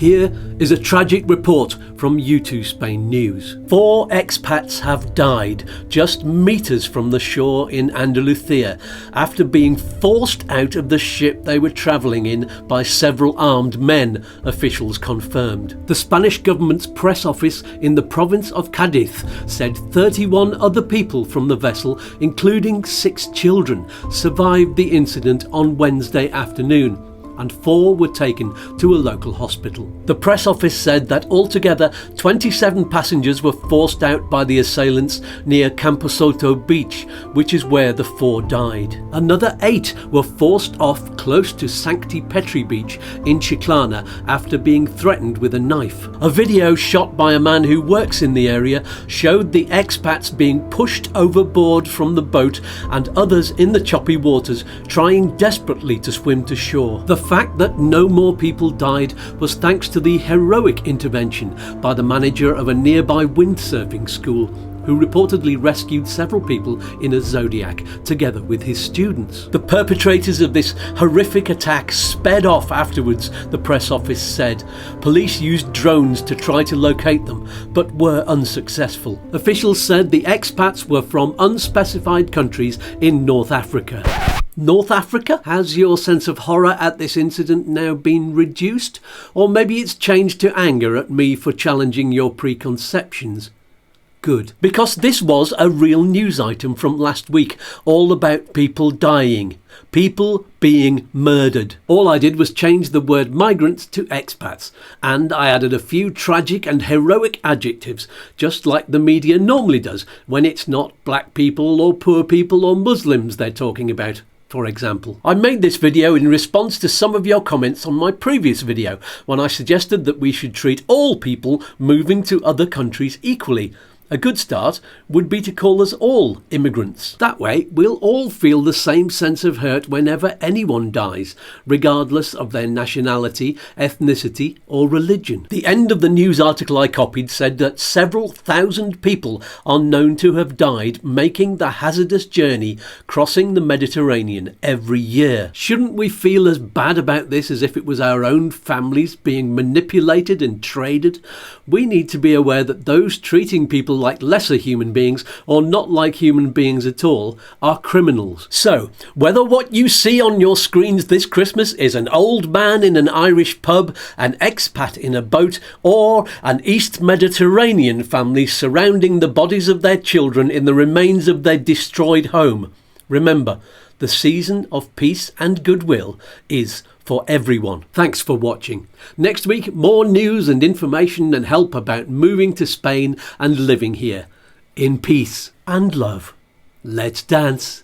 Here is a tragic report from YouTooSpain News. 4 expats have died just meters from the shore in Andalucia after being forced out of the ship they were travelling in by several armed men, officials confirmed. The Spanish government's press office in the province of Cádiz said 31 other people from the vessel, including 6 children, survived the incident on Wednesday afternoon, and 4 were taken to a local hospital. The press office said that altogether 27 passengers were forced out by the assailants near Camposoto beach, which is where the 4 died. Another 8 were forced off close to Sancti Petri beach in Chiclana after being threatened with a knife. A video shot by a man who works in the area showed the expats being pushed overboard from the boat and others in the choppy waters trying desperately to swim to shore. The fact that no more people died was thanks to the heroic intervention by the manager of a nearby windsurfing school, who reportedly rescued several people in a Zodiac together with his students. The perpetrators of this horrific attack sped off afterwards, the press office said. Police used drones to try to locate them, but were unsuccessful. Officials said the expats were from unspecified countries in North Africa. North Africa? Has your sense of horror at this incident now been reduced? Or maybe it's changed to anger at me for challenging your preconceptions? Good. Because this was a real news item from last week, all about people dying. People being murdered. All I did was change the word migrants to expats, and I added a few tragic and heroic adjectives, just like the media normally does when it's not black people or poor people or Muslims they're talking about. For example, I made this video in response to some of your comments on my previous video when I suggested that we should treat all people moving to other countries equally. A good start would be to call us all immigrants. That way, we'll all feel the same sense of hurt whenever anyone dies, regardless of their nationality, ethnicity, or religion. The end of the news article I copied said that several thousand people are known to have died making the hazardous journey crossing the Mediterranean every year. Shouldn't we feel as bad about this as if it was our own families being manipulated and traded? We need to be aware that those treating people like lesser human beings or not like human beings at all are criminals. So, whether what you see on your screens this Christmas is an old man in an Irish pub, an expat in a boat, or an East Mediterranean family surrounding the bodies of their children in the remains of their destroyed home, remember, the season of peace and goodwill is for everyone. Thanks for watching. Next week, more news and information and help about moving to Spain and living here. In peace and love. Let's dance.